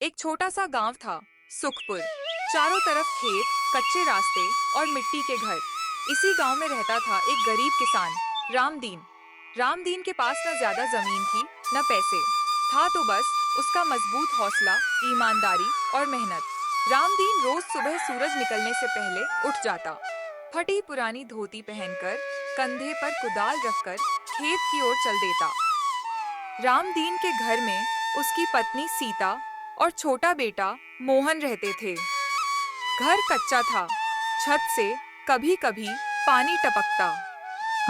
एक छोटा सा गांव था, सुखपुर। चारों तरफ खेत, कच्चे रास्ते और मिट्टी के घर। इसी गांव में रहता था एक गरीब किसान, रामदीन। रामदीन के पास न ज्यादा जमीन थी, न पैसे। था तो बस उसका मजबूत हौसला, ईमानदारी और मेहनत। रामदीन रोज सुबह सूरज निकलने से पहले उठ जाता। फटी पुरानी धोती पहनकर, कंधे पर कुदाल रखकर खेत की ओर चल देता। रामदीन के घर में उसकी पत्नी सीता और छोटा बेटा मोहन रहते थे। घर कच्चा था, छत से कभी-कभी पानी टपकता।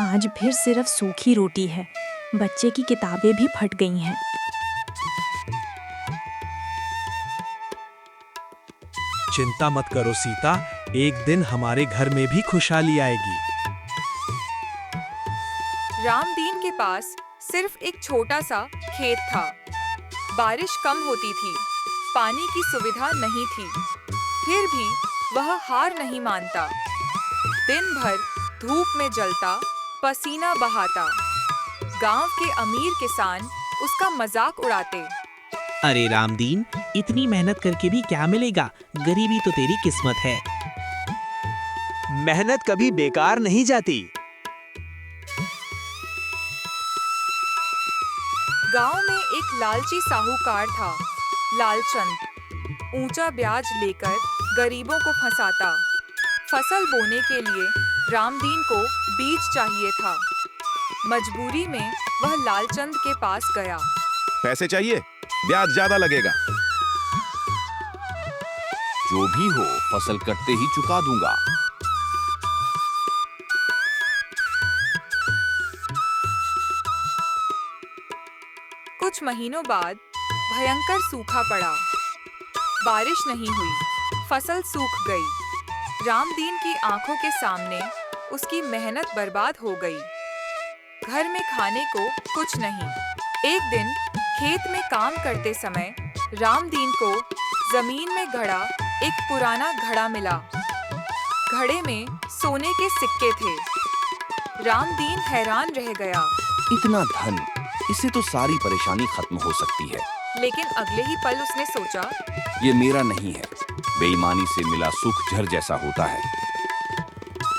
आज फिर सिर्फ सूखी रोटी है। बच्चे की किताबें भी फट गई हैं। चिंता मत करो सीता, एक दिन हमारे घर में भी खुशहाली आएगी। रामदीन के पास सिर्फ एक छोटा सा खेत था। बारिश कम होती थी, पानी की सुविधा नहीं थी। फिर भी वह हार नहीं मानता। दिन भर धूप में जलता, पसीना बहाता। गांव के अमीर किसान उसका मजाक उड़ाते। अरे रामदीन, इतनी मेहनत करके भी क्या मिलेगा? गरीबी तो तेरी किस्मत है। मेहनत कभी बेकार नहीं जाती। गांव में एक लालची साहूकार था, लालचंद। ऊंचा ब्याज लेकर गरीबों को फंसाता। फसल बोने के लिए रामदीन को बीज चाहिए था। मजबूरी में वह लालचंद के पास गया। पैसे चाहिए? ब्याज ज्यादा लगेगा। जो भी हो, फसल कटते ही चुका दूंगा। कुछ महीनों बाद भयंकर सूखा पड़ा। बारिश नहीं हुई, फसल सूख गई। रामदीन की आंखों के सामने उसकी मेहनत बर्बाद हो गई। घर में खाने को कुछ नहीं। एक दिन खेत में काम करते समय रामदीन को जमीन में गड़ा एक पुराना घड़ा मिला। घड़े में सोने के सिक्के थे। रामदीन हैरान रह गया। इतना धन, इससे तो सारी परेशानी खत्म हो सकती है। लेकिन अगले ही पल उसने सोचा, ये मेरा नहीं है। बेईमानी से मिला सुख झर जैसा होता है।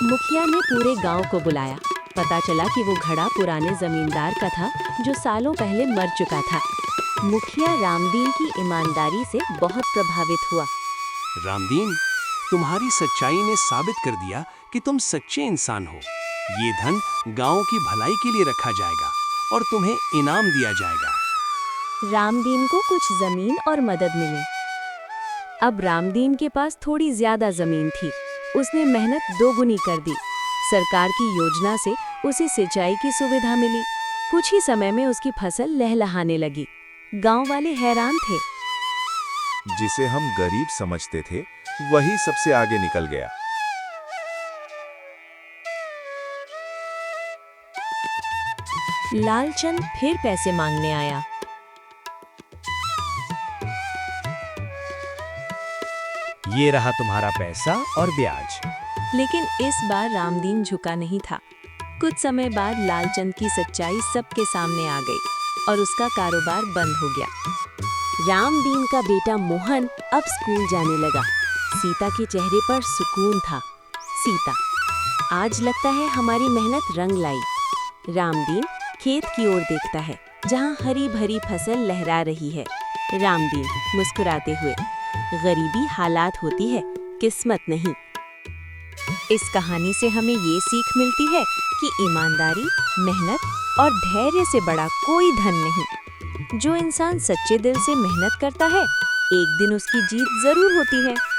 मुखिया ने पूरे गांव को बुलाया। पता चला कि वो घड़ा पुराने जमींदार का था, जो सालों पहले मर चुका था। मुखिया रामदीन की ईमानदारी से बहुत प्रभावित हुआ। रामदीन, तुम्हारी सच्चाई ने साबित कर दिया कि तुम सच्चे इंसान हो। ये धन गांव की भलाई के लिए रखा जाएगा और तुम्हें इनाम दिया जाएगा। रामदीन को कुछ जमीन और मदद मिली। अब रामदीन के पास थोड़ी ज्यादा जमीन थी। उसने मेहनत दोगुनी कर दी। सरकार की योजना से उसे सिंचाई की सुविधा मिली। कुछ ही समय में उसकी फसल लहलहाने लगी। गांव वाले हैरान थे। जिसे हम गरीब समझते थे, वही सबसे आगे निकल गया। लालचंद फिर पैसे मांगने आया। ये रहा तुम्हारा पैसा और ब्याज। लेकिन इस बार रामदीन झुका नहीं था। कुछ समय बाद लालचंद की सच्चाई सबके सामने आ गई और उसका कारोबार बंद हो गया। रामदीन का बेटा मोहन अब स्कूल जाने लगा। सीता के चेहरे पर सुकून था। सीता, आज लगता है हमारी मेहनत रंग लाई। रामदीन खेत की ओर देखता है, जहाँ हरी भरी फसल लहरा रही है। रामदीन मुस्कुराते हुए, गरीबी हालात होती है, किस्मत नहीं। इस कहानी से हमें ये सीख मिलती है कि ईमानदारी, मेहनत और धैर्य से बड़ा कोई धन नहीं। जो इंसान सच्चे दिल से मेहनत करता है, एक दिन उसकी जीत जरूर होती है।